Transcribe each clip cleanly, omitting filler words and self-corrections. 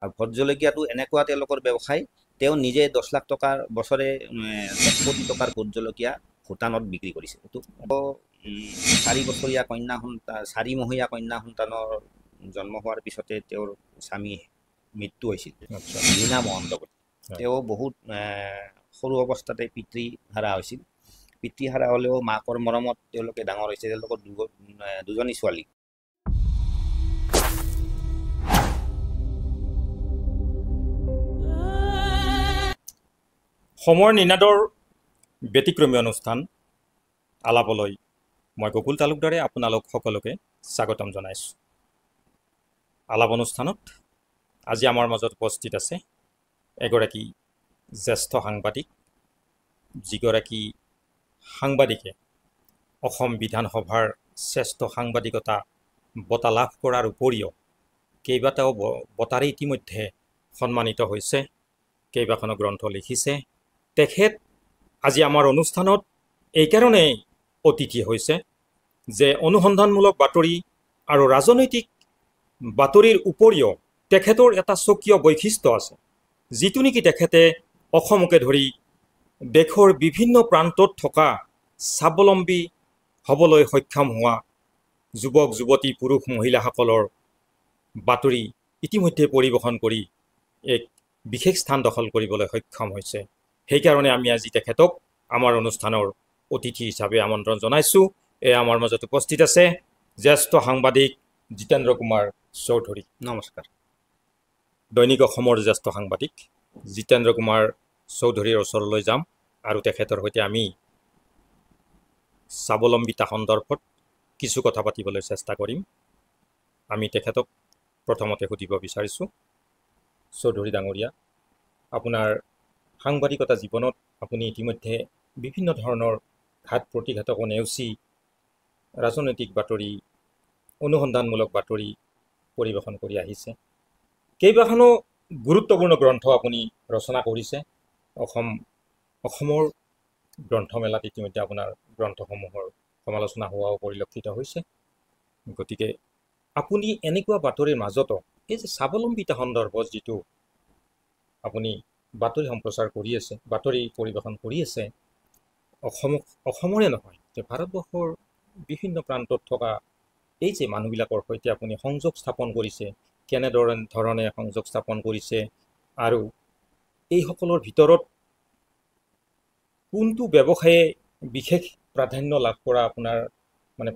আৰু ভোট জলকীয়াটো এনেকুৱা তেওঁলোকৰ ব্যৱসায়, তেওঁ নিজে 10 লাখ টকাৰ বছৰে 10 কোটি টকাৰ ভোট জলকীয়া ভূটানত বিক্ৰী কৰিছে। এইটো 4 বছৰীয়া কন্যা সন্তান 4 মহীয়া কন্যা সন্তানৰ জন্ম হোৱাৰ পিছতে তেওঁৰ স্বামী মৃত্যু হৈছিল, ৰীনা মহন্ত। তেওঁ বহুত সৰু অৱস্থাতে পিতৃহাৰা হৈছিল। পিতৃহাৰা হ'লেও মাকৰ মৰমত তেওঁলোকে ডাঙৰ হৈছে। তেওঁলোকৰ দুজনী ছোৱালী। সময়ৰ নিনাদৰ ব্যতিক্ৰমী অনুষ্ঠান আলাপলৈ মই গকুল তালুকদাৰে আপোনালোক সকলোকে স্বাগতম জনাইছোঁ। আলাপ অনুষ্ঠানত আজি আমাৰ মাজত উপস্থিত আছে এগৰাকী জ্যেষ্ঠ সাংবাদিক, যিগৰাকী সাংবাদিকে অসম বিধানসভাৰ শ্ৰেষ্ঠ সাংবাদিকতা বঁটা লাভ কৰাৰ উপৰিও কেইবাটাও বঁটাৰে ইতিমধ্যে সন্মানিত হৈছে, কেইবাখনো গ্ৰন্থ লিখিছে। তেখেত আজি আমাৰ অনুষ্ঠানত এইকাৰণেই অতিথি হৈছে যে অনুসন্ধানমূলক বাতৰি আৰু ৰাজনৈতিক বাতৰিৰ উপৰিও তেখেতৰ এটা স্বকীয় বৈশিষ্ট্য আছে, যিটো নেকি তেখেতে অসমকে ধৰি দেশৰ বিভিন্ন প্ৰান্তত থকা স্বাৱলম্বী হ'বলৈ সক্ষম হোৱা যুৱক যুৱতী পুৰুষ মহিলাসকলৰ বাতৰি ইতিমধ্যে পৰিৱেশন কৰি এক বিশেষ স্থান দখল কৰিবলৈ সক্ষম হৈছে। সেইকাৰণে আমি আজি তেখেতক আমাৰ অনুষ্ঠানৰ অতিথি হিচাপে আমন্ত্ৰণ জনাইছোঁ। আমাৰ মাজত উপস্থিত আছে জ্যেষ্ঠ সাংবাদিক জিতেন্দ্ৰ কুমাৰ চৌধুৰী। নমস্কাৰ। দৈনিক অসমৰ জ্যেষ্ঠ সাংবাদিক জিতেন্দ্ৰ কুমাৰ চৌধুৰীৰ ওচৰলৈ যাম আৰু তেখেতৰ সৈতে আমি স্বাৱলম্বিতা সন্দৰ্ভত কিছু কথা পাতিবলৈ চেষ্টা কৰিম। আমি তেখেতক প্ৰথমতে সুধিব বিচাৰিছোঁ, চৌধুৰী ডাঙৰীয়া, আপোনাৰ সাংবাদিকতা জীৱনত আপুনি ইতিমধ্যে বিভিন্ন ধৰণৰ ঘাত প্ৰতিঘাতক নেওচি ৰাজনৈতিক বাতৰি, অনুসন্ধানমূলক বাতৰি পৰিৱেশন কৰি আহিছে। কেইবাখনো গুৰুত্বপূৰ্ণ গ্ৰন্থ আপুনি ৰচনা কৰিছে। অসমৰ গ্ৰন্থমেলাত ইতিমধ্যে আপোনাৰ গ্ৰন্থসমূহৰ সমালোচনা হোৱাও পৰিলক্ষিত হৈছে। গতিকে আপুনি এনেকুৱা বাতৰিৰ মাজতো এই যে স্বাৱলম্বিতা সন্দৰ্ভত যিটো আপুনি বাতৰি সম্প্ৰচাৰ কৰি আছে, বাতৰি পৰিৱেশন কৰি আছে, অসমৰে নহয় যে ভাৰতবৰ্ষৰ বিভিন্ন প্ৰান্তত থকা এই যে মানুহবিলাকৰ সৈতে আপুনি সংযোগ স্থাপন কৰিছে, কেনেধৰণে সংযোগ স্থাপন কৰিছে আৰু এইসকলৰ ভিতৰত কোনটো ব্যৱসায়ে বিশেষ প্ৰাধান্য লাভ কৰা আপোনাৰ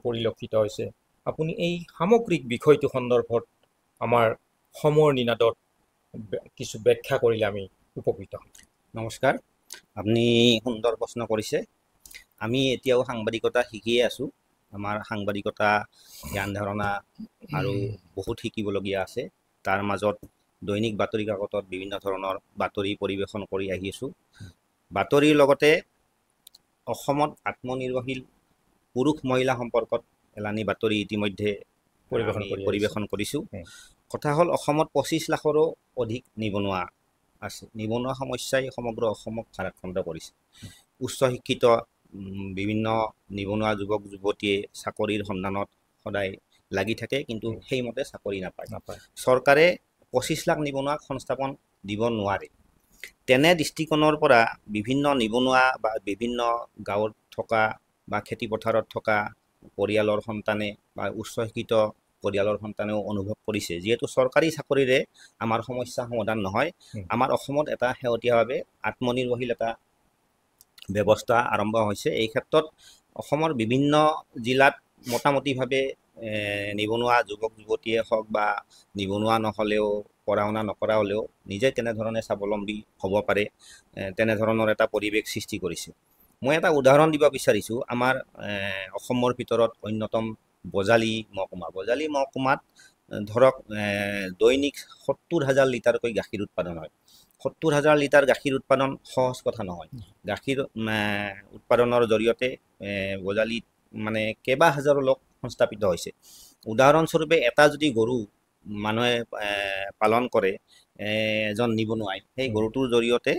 পৰিলক্ষিত হৈছে, আপুনি এই সামগ্ৰিক বিষয়টো সন্দৰ্ভত আমাৰ সময়ৰ নিনাদত কিছু ব্যাখ্যা কৰিলে আমি উপকৃত হ'ম। নমস্কাৰ। আপুনি সুন্দৰ প্ৰশ্ন কৰিছে। আমি এতিয়াও সাংবাদিকতা শিকিয়ে আছোঁ। আমাৰ সাংবাদিকতা জ্ঞান ধাৰণা আৰু বহুত শিকিবলগীয়া আছে। তাৰ মাজত দৈনিক বাতৰি কাকতত বিভিন্ন ধৰণৰ বাতৰি পৰিৱেশন কৰি আহি আছোঁ। বাতৰিৰ লগতে অসমত আত্মনিৰ্ভৰশীল পুৰুষ মহিলা সম্পৰ্কত এলানি বাতৰি ইতিমধ্যে পৰিৱেশন কৰিছোঁ। কথা হ'ল, অসমত 25 লাখৰো অধিক নিবনুৱা আছে। নিবনুৱা সমস্যাই সমগ্ৰ অসমক ভাৰাক্ৰান্ত কৰিছে। উচ্চ শিক্ষিত বিভিন্ন নিবনুৱা যুৱক যুৱতীয়ে চাকৰিৰ সন্ধানত সদায় লাগি থাকে, কিন্তু সেইমতে চাকৰি নাপায়। চৰকাৰে 25 লাখ নিবনুৱাক সংস্থাপন দিব নোৱাৰে। তেনে দৃষ্টিকোণৰ পৰা বিভিন্ন নিবনুৱা বা বিভিন্ন গাঁৱত থকা বা খেতি পথাৰত থকা পৰিয়ালৰ সন্তানে বা উচ্চ শিক্ষিত পৰিয়ালৰ সন্তানেও অনুভৱ কৰিছে, যিহেতু চৰকাৰী চাকৰিৰে আমাৰ সমস্যা সমাধান নহয়। আমাৰ অসমত এটা শেহতীয়াভাৱে আত্মনিৰ্ভৰশীল এটা ব্যৱস্থা আৰম্ভ হৈছে। এই ক্ষেত্ৰত অসমৰ বিভিন্ন জিলাত মোটামুটিভাৱে নিবনুৱা যুৱক যুৱতীয়ে হওক বা নিবনুৱা নহ'লেও, পঢ়া শুনা নকৰা হ'লেও নিজে তেনেধৰণে স্বাৱলম্বী হ'ব পাৰে, তেনেধৰণৰ এটা পৰিৱেশ সৃষ্টি কৰিছে। মই এটা উদাহৰণ দিব বিচাৰিছোঁ। আমাৰ অসমৰ ভিতৰত অন্যতম বজালী মহকুমাত ধৰক দৈনিক 70,000 লিটাৰকৈ গাখীৰ উৎপাদন হয়। 70,000 লিটাৰ গাখীৰ উৎপাদন সহজ কথা নহয়। গাখীৰ উৎপাদনৰ জৰিয়তে বজালীত কেইবা হাজাৰো লোক সংস্থাপিত হৈছে। উদাহৰণস্বৰূপে এটা যদি গৰু মানুহে পালন কৰে এজন নিবনুৱাই, সেই গৰুটোৰ জৰিয়তে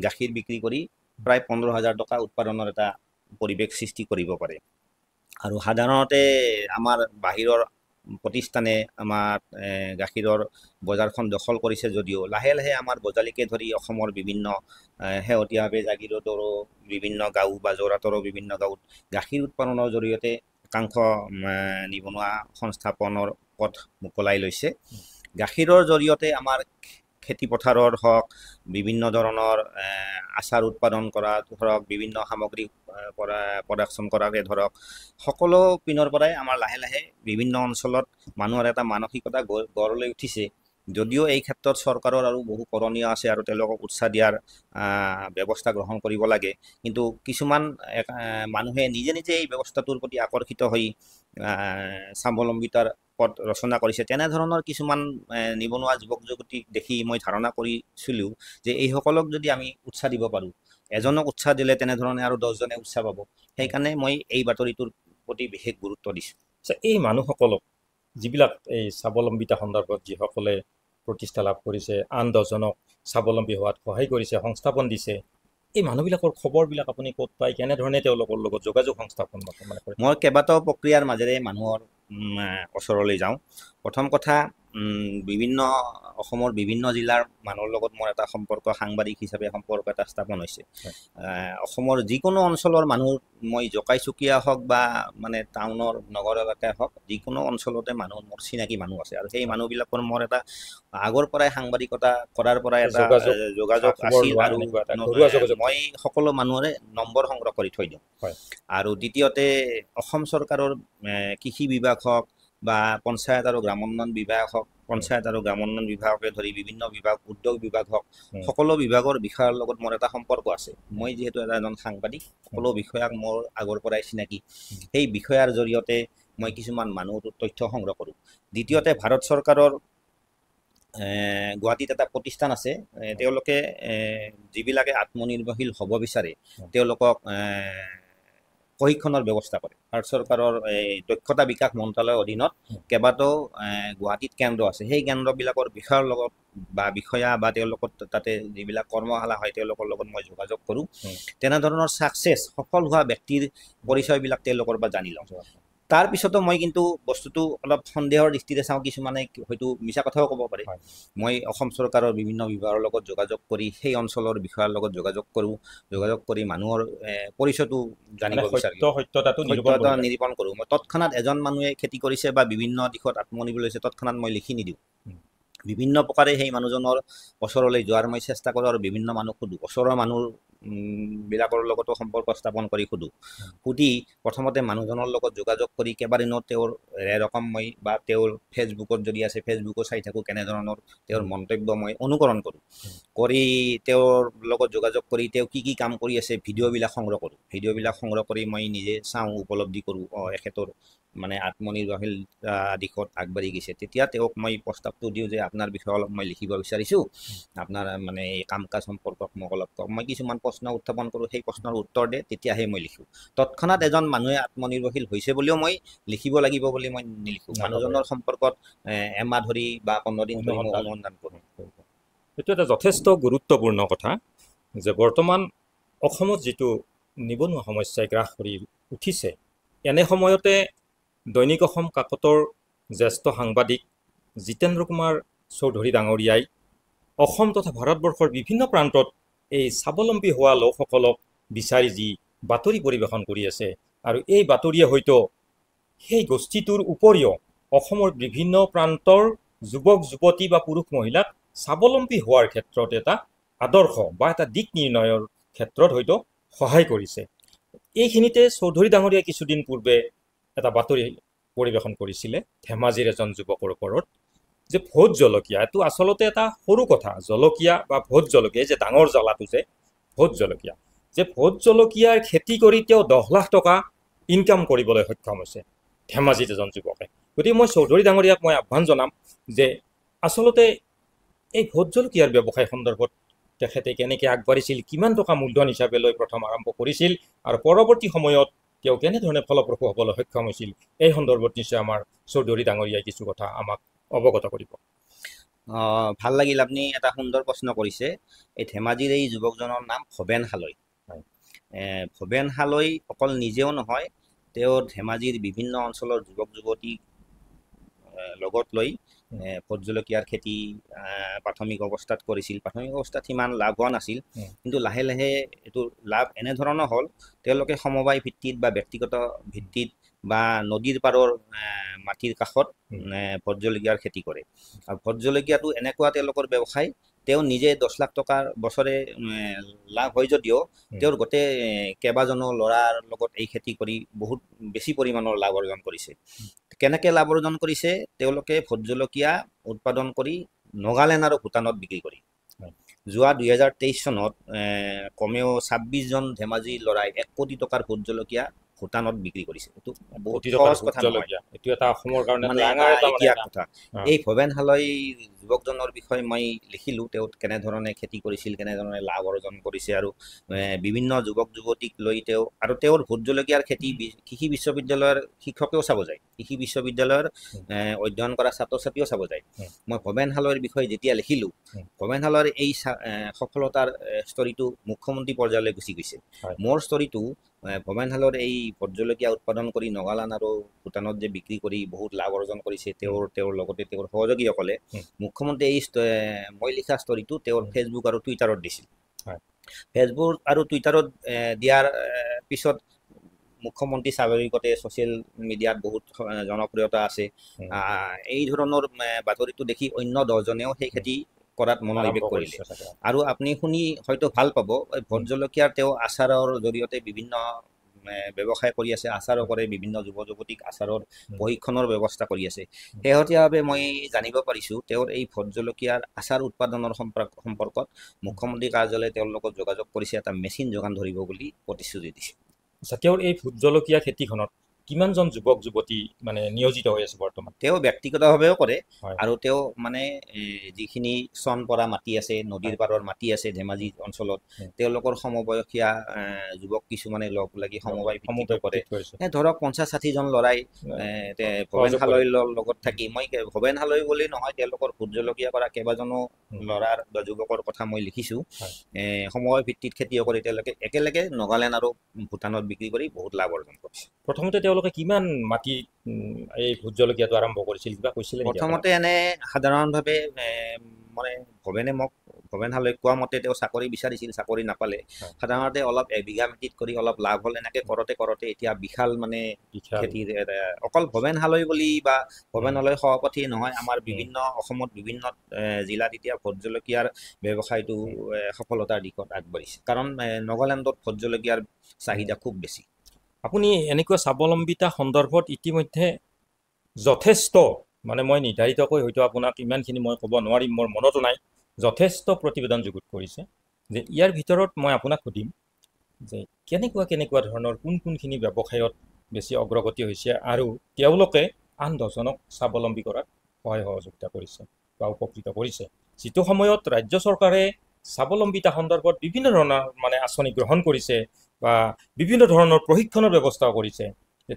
গাখীৰ বিক্ৰী কৰি প্ৰায় 15,000 টকা উৎপাদনৰ এটা পৰিৱেশ সৃষ্টি কৰিব পাৰে। আৰু সাধাৰণতে আমাৰ বাহিৰৰ প্ৰতিষ্ঠানে আমাৰ গাখীৰৰ বজাৰখন দখল কৰিছে যদিও লাহে লাহে আমাৰ বজালিকে ধৰি অসমৰ বিভিন্ন শেহতীয়াভাৱে জাগিৰোডৰো বিভিন্ন গাঁও বা যোৰহাটৰো বিভিন্ন গাঁৱত গাখীৰ উৎপাদনৰ জৰিয়তে একাংশ নিবনুৱা সংস্থাপনৰ পথ মোকলাই লৈছে। গাখীৰৰ জৰিয়তে আমাৰ খেতি পথাৰৰ হওক, বিভিন্ন ধৰণৰ আচাৰ উৎপাদন কৰা ধৰক, বিভিন্ন সামগ্ৰী প্ৰডাকশ্যন কৰাকে ধৰক, সকলো পিনৰ পৰাই আমাৰ লাহে লাহে বিভিন্ন অঞ্চলত মানুহৰ এটা মানসিকতা গঢ় লৈ উঠিছে। যদিও এই ক্ষেত্ৰত চৰকাৰৰ আৰু বহু কৰণীয় আছে আৰু তেওঁলোকক উৎসাহ দিয়াৰ ব্যৱস্থা গ্ৰহণ কৰিব লাগে, কিন্তু কিছুমান মানুহে নিজে নিজে এই ব্যৱস্থাটোৰ প্ৰতি আকৰ্ষিত হৈ স্বাৱলম্বিতাৰ পথ ৰচনা কৰিছে। তেনেধৰণৰ কিছুমান নিবনুৱা যুৱক যুৱতীক দেখি মই ধাৰণা কৰিছিলোঁ যে এইসকলক যদি আমি উৎসাহ দিব পাৰোঁ, এজনক উৎসাহ দিলে তেনেধৰণে আৰু 10জনে উৎসাহ পাব। সেইকাৰণে মই এই বাতৰিটোৰ প্ৰতি বিশেষ গুৰুত্ব দিছোঁ। এই মানুহসকলক যিবিলাক এই স্বাৱলম্বিতা সন্দৰ্ভত যিসকলে প্ৰতিষ্ঠা লাভ কৰিছে, আন 10জনক স্বাৱলম্বী হোৱাত সহায় কৰিছে, সংস্থাপন দিছে, এই মানুহবিলাকৰ খবৰবিলাক আপুনি ক'ত পায়, কেনেধৰণে তেওঁলোকৰ লগত যোগাযোগ সংস্থাপন কৰে? মই কেইবাটাও প্ৰক্ৰিয়াৰ মাজেৰে মানুহৰ ওচৰলৈ যাওঁ। প্ৰথম কথা, বিভিন্ন অসমৰ বিভিন্ন জিলাৰ মানুহৰ লগত মোৰ এটা সম্পৰ্ক, সাংবাদিক হিচাপে সম্পৰ্ক এটা স্থাপন হৈছে। অসমৰ যিকোনো অঞ্চলৰ মানুহ, মই জকাইচুকীয়া হওক বা মানে টাউনৰ নগৰ এলেকাই হওক, যিকোনো অঞ্চলতে মানুহ মোৰ চিনাকি মানুহ আছে আৰু সেই মানুহবিলাকৰ মোৰ এটা আগৰ পৰাই সাংবাদিকতা কৰাৰ পৰাই এটা যোগাযোগ আছিল আৰু মই সকলো মানুহৰে নম্বৰ সংগ্ৰহ কৰি থৈ দিওঁ। আৰু দ্বিতীয়তে অসম চৰকাৰৰ কৃষি বিভাগ হওক বা পঞ্চায়ত আৰু গ্ৰামোন্নয়ন বিভাগ হওক, পঞ্চায়ত আৰু গ্ৰামোন্নয়ন বিভাগকে ধৰি বিভিন্ন বিভাগ, উদ্যোগ বিভাগ হওক, সকলো বিভাগৰ বিষয়াৰ লগত মোৰ এটা সম্পৰ্ক আছে। মই যিহেতু এজন সাংবাদিক, সকলো বিষয়াক মোৰ আগৰ পৰাই চিনাকি। সেই বিষয়াৰ জৰিয়তে মই কিছুমান মানুহৰ তথ্য সংগ্ৰহ কৰোঁ। দ্বিতীয়তে ভাৰত চৰকাৰৰ গুৱাহাটীত এটা প্ৰতিষ্ঠান আছে, তেওঁলোকে যিবিলাকে আত্মনিৰ্ভৰশীল হ'ব বিচাৰে তেওঁলোকক প্ৰশিক্ষণৰ ব্যৱস্থা কৰে। ভাৰত চৰকাৰৰ দক্ষতা বিকাশ মন্ত্ৰালয়ৰ অধীনত কেইবাটাও গুৱাহাটীত কেন্দ্ৰ আছে। সেই কেন্দ্ৰবিলাকৰ বিষয়াৰ লগত বা বিষয়া বা তেওঁলোকৰ তাতে যিবিলাক কৰ্মশালা হয় তেওঁলোকৰ লগত মই যোগাযোগ কৰোঁ। তেনেধৰণৰ সফল হোৱা ব্যক্তিৰ পৰিচয়বিলাক তেওঁলোকৰ পৰা জানি লওঁ। তাৰপিছতো মই কিন্তু বস্তুটো অলপ সন্দেহৰ দৃষ্টিৰে চাওঁ। কিছুমানে হয়তো মিছা কথাও ক'ব পাৰে। মই অসম চৰকাৰৰ বিভিন্ন বিভাগৰ লগত যোগাযোগ কৰি সেই অঞ্চলৰ বিষয়াৰ লগত যোগাযোগ কৰি মানুহৰ পৰিচয়টো জানিব বিচাৰোঁ, সত্যতা নিৰূপণ কৰোঁ। মই তৎক্ষণাত এজন মানুহে খেতি কৰিছে বা বিভিন্ন দিশত আত্মনিৰ্ভৰ হৈছে, তৎক্ষণাত মই লিখি নিদিওঁ। বিভিন্ন প্ৰকাৰে সেই মানুহজনৰ ওচৰলৈ যোৱাৰ মই চেষ্টা কৰোঁ আৰু বিভিন্ন মানুহ সোধোঁ। ওচৰৰ মানুহ বিলাকৰ লগতো সম্পৰ্ক স্থাপন কৰি সুধি প্ৰথমতে মানুহজনৰ লগত যোগাযোগ কৰি কেইবাদিনো তেওঁৰ ৰকম মই বা তেওঁৰ ফেচবুকত যদি আছে ফেচবুকো চাই থাকোঁ, কেনেধৰণৰ তেওঁৰ মন্তব্য মই অনুকৰণ কৰোঁ। কৰি তেওঁৰ লগত যোগাযোগ কৰি তেওঁ কি কাম কৰি আছে ভিডিঅ'বিলাক সংগ্ৰহ কৰোঁ। ভিডিঅ'বিলাক সংগ্ৰহ কৰি মই নিজে চাওঁ, উপলব্ধি কৰোঁ, এখেতৰ মানে আত্মনিৰ্ভৰশীল দিশত আগবাঢ়ি গৈছে। তেতিয়া তেওঁক মই প্ৰস্তাৱটো দিওঁ যে আপোনাৰ বিষয়ে অলপ মই লিখিব বিচাৰিছোঁ, আপোনাৰ মানে এই কাম কাজ সম্পৰ্কত মোক অলপ কওক। মই কিছুমান প্ৰশ্ন উত্থাপন কৰোঁ, সেই প্ৰশ্নৰ উত্তৰ দিয়ে, তেতিয়াহে মই লিখোঁ। তৎক্ষণাত এজন মানুহে আত্মনিৰ্ভৰশীল হৈছে বুলিও মই লিখিব লাগিব বুলি মই নিলিখোঁ। মানুহজনৰ সম্পৰ্কত এমাহ ধৰি বা 15 দিন ধৰি মই অনুসন্ধান কৰোঁ। এইটো এটা যথেষ্ট গুৰুত্বপূৰ্ণ কথা যে বৰ্তমান অসমত যিটো নিবনুৱা সমস্যাই গ্ৰাস কৰি উঠিছে, এনে সময়তে দৈনিক অসম কাকতৰ জ্যেষ্ঠ সাংবাদিক জিতেন্দ্ৰ কুমাৰ চৌধুৰী ডাঙৰীয়াই অসম তথা ভাৰতবৰ্ষৰ বিভিন্ন প্ৰান্তত এই স্বাৱলম্বী হোৱা লোকসকলক বিচাৰি যি বাতৰি পৰিৱেশন কৰি আছে, আৰু এই বাতৰিয়ে হয়তো সেই গোষ্ঠীটোৰ উপৰিও অসমৰ বিভিন্ন প্ৰান্তৰ যুৱক যুৱতী বা পুৰুষ মহিলাক স্বাৱলম্বী হোৱাৰ ক্ষেত্ৰত এটা আদৰ্শ বা এটা দিক নিৰ্ণয়ৰ ক্ষেত্ৰত হয়তো সহায় কৰিছে। এইখিনিতে চৌধুৰী ডাঙৰীয়াই কিছুদিন পূৰ্বে এটা বাতৰি পৰিৱেশন কৰিছিলে ধেমাজিৰ এজন যুৱকৰ ওপৰত, যে ভোট জলকীয়া, এইটো আচলতে এটা সৰু কথা, জলকীয়া বা ভোট জলকীয়া, যে ডাঙৰ জ্বলাটো যে ভোট জলকীয়া, যে ভোট জলকীয়াৰ খেতি কৰি তেওঁ 10 লাখ টকা ইনকাম কৰিবলৈ সক্ষম হৈছে ধেমাজিত এজন যুৱকে। গতিকে মই চৌধুৰী ডাঙৰীয়াক মই আহ্বান জনাম যে আচলতে এই ভোট জলকীয়াৰ ব্যৱসায় সন্দৰ্ভত তেখেতে কেনেকৈ আগবাঢ়িছিল, কিমান টকা মূলধন হিচাপে লৈ প্ৰথম আৰম্ভ কৰিছিল আৰু পৰৱৰ্তী সময়ত তেওঁ কেনেধৰণে ফলপ্ৰসূ হ'বলৈ সক্ষম হৈছিল, এই সন্দৰ্ভত নিশ্চয় আমাৰ চৌধুৰী ডাঙৰীয়াই কিছু কথা আমাক অৱগত কৰিব। ভাল লাগিল, আপুনি এটা সুন্দৰ প্ৰশ্ন কৰিছে। এই ধেমাজিৰ এই যুৱকজনৰ নাম ভৱেন হালৈ। ভৱেন হালৈ অকল নিজেও নহয়, তেওঁ ধেমাজিৰ বিভিন্ন অঞ্চলৰ যুৱক যুৱতীক লগত লৈ ভোট জলকীয়াৰ খেতি প্ৰাথমিক অৱস্থাত কৰিছিল। প্ৰাথমিক অৱস্থাত সিমান লাভ হোৱা নাছিল, কিন্তু লাহে লাহে এইটো লাভ এনেধৰণৰ হ'ল, তেওঁলোকে সমবায় ভিত্তিত বা ব্যক্তিগত ভিত্তিত বা নদীৰ পাৰৰ মাটিৰ কাষত ভোট জলকীয়াৰ খেতি কৰে। আৰু ভোট জলকীয়াটো এনেকুৱা তেওঁলোকৰ ব্যৱসায়, তেওঁ নিজে 10 লাখ টকাৰ বছৰে লাভ হয় যদিও তেওঁৰ গোটেই কেইবাজনো ল'ৰাৰ লগত এই খেতি কৰি বহুত বেছি পৰিমাণৰ লাভ অৰ্জন কৰিছে। কেনেকৈ লাভ অৰ্জন কৰিছে? তেওঁলোকে ভোট জলকীয়া উৎপাদন কৰি নাগালেণ্ড আৰু ভূটানত বিক্ৰী কৰি যোৱা 2023 চনত কমেও 26 জন ধেমাজিৰ ল'ৰাই 1 কোটি টকাৰ ভোট জলকীয়া ভূটানত বিক্ৰী কৰিছে। এইটো বহুত সহজ কথা নহয়, এইটো এটা অসমৰ কাৰণে মানে ইতিহাস কথা। এই ভৱেন হালৈ যুৱকজনৰ বিষয়ে মই লিখিলোঁ, তেওঁ কেনেধৰণে খেতি কৰিছিল, কেনেধৰণে লাভ অৰ্জন কৰিছে, আৰু বিভিন্ন যুৱক যুৱতীক লৈ তেওঁৰ ভোট জলকীয়াৰ খেতি কৃষি বিশ্ববিদ্যালয়ৰ শিক্ষকেও চাব যায়, কৃষি বিশ্ববিদ্যালয়ৰ অধ্যয়ন কৰা ছাত্ৰ ছাত্ৰীও চাব যায়। মই ভৱেন হালৈৰ বিষয়ে যেতিয়া লিখিলোঁ, ভৱেন হালৈৰ এই সফলতাৰ ষ্টৰিটো মুখ্যমন্ত্ৰী পৰ্যায়লৈ গুচি গৈছে। মোৰ ষ্টৰিটো ভৱেন হালৈৰ এই ভোট জলকীয়া উৎপাদন কৰি নাগালেণ্ড আৰু ভূটানত যে বিক্ৰী কৰি বহুত লাভ অৰ্জন কৰিছে, তেওঁৰ লগতে তেওঁৰ সহযোগীসকলে মুখ্যমন্ত্ৰী এই মই লিখা ষ্টৰিটো তেওঁৰ ফেচবুক আৰু টুইটাৰত দিছিল। ফেচবুক আৰু টুইটাৰত দিয়াৰ পিছত মুখ্যমন্ত্ৰী স্বাভাৱিকতে ছ'চিয়েল মিডিয়াত বহুত জনপ্ৰিয়তা আছে। এই ধৰণৰ বাতৰিটো দেখি অন্য 10জনেও সেই খেতি কৰাত মনোনিৱেশ কৰিলে। আৰু আপুনি শুনি হয়তো ভাল পাব, ভোট জলকীয়াৰ তেওঁ আচাৰৰ জৰিয়তে বিভিন্ন ব্যৱসায় কৰি আছে, আচাৰো কৰে, বিভিন্ন যুৱ যুৱতীক আচাৰৰ প্ৰশিক্ষণৰ ব্যৱস্থা কৰি আছে। শেহতীয়াভাৱে মই জানিব পাৰিছোঁ, তেওঁৰ এই ভোট জলকীয়াৰ আচাৰ উৎপাদনৰ সম্পৰ্কত মুখ্যমন্ত্ৰী কাৰ্যালয়ে তেওঁৰ লগত যোগাযোগ কৰিছে, এটা মেচিন যোগান ধৰিব বুলি প্ৰতিশ্ৰুতি দিছে। তেওঁৰ এই ভোট জলকীয়া খেতিখনত কিমানজন যুৱক যুৱতী মানে নিয়োজিত হৈ আছে বৰ্তমান? তেওঁ ব্যক্তিগতভাৱেও কৰে, আৰু তেওঁ মানে যিখিনি চন পৰা মাটি আছে, নদীৰ পাৰৰ মাটি আছে ধেমাজি অঞ্চলত, তেওঁলোকৰ সমবয়সীয়া যুৱক কিছুমানে লগ লাগি সমবায় ভিত্তিত কৰে। ধৰক 50-60 জন ল'ৰাই ভৱেন হালৈৰ লগত থাকি, মই ভৱেন হালৈ বুলি নহয়, তেওঁলোকৰ ভোট জলকীয়া কৰা কেইবাজনো ল'ৰাৰ বা যুৱকৰ কথা মই লিখিছোঁ। সমবায় ভিত্তিত খেতিও কৰি তেওঁলোকে একেলগে নাগালেণ্ড আৰু ভূটানত বিক্ৰী কৰি বহুত লাভ অৰ্জন কৰিছে। প্ৰথমতে তেওঁলোকে কিমান মাটি এই ভোট জলকীয়াটো আৰম্ভ কৰিছিল, কিবা কৈছিলে? প্ৰথমতে এনে সাধাৰণভাৱে মানে ভৱেন হালৈ কোৱা মতে তেওঁ চাকৰি বিচাৰিছিল, চাকৰি নাপালে। সাধাৰণতে অলপ এবিঘা মাটিত কৰি অলপ লাভ হ'ল, এনেকৈ কৰোঁতে এতিয়া বিশাল মানে খেতিৰ, অকল ভৱেন হালৈ বুলি বা ভৱেন হালৈ সভাপতি নহয়, আমাৰ অসমত বিভিন্ন জিলাত এতিয়া ভোট জলকীয়াৰ ব্যৱসায়টো সফলতাৰ দিশত আগবাঢ়িছে, কাৰণ নাগালেণ্ডত ভোট জলকীয়াৰ চাহিদা খুব বেছি। আপুনি এনেকুৱা স্বাৱলম্বিতা সন্দৰ্ভত ইতিমধ্যে যথেষ্ট, মানে মই নিৰ্ধাৰিতকৈ হয়তো আপোনাক ইমানখিনি মই ক'ব নোৱাৰিম, মোৰ মনতো নাই, যথেষ্ট প্ৰতিবেদন যুগুত কৰিছে। যে ইয়াৰ ভিতৰত মই আপোনাক সুধিম যে কেনেকুৱা ধৰণৰ কোনখিনি ব্যৱসায়ত বেছি অগ্ৰগতি হৈছে, আৰু তেওঁলোকে আন 10জনক স্বাৱলম্বী কৰাত সহায় সহযোগিতা কৰিছে বা উপকৃত কৰিছে। যিটো সময়ত ৰাজ্য চৰকাৰে স্বাৱলম্বিতা সন্দৰ্ভত বিভিন্ন ধৰণৰ মানে আঁচনি গ্ৰহণ কৰিছে বা বিভিন্ন ধৰণৰ প্ৰশিক্ষণৰ ব্যৱস্থাও কৰিছে,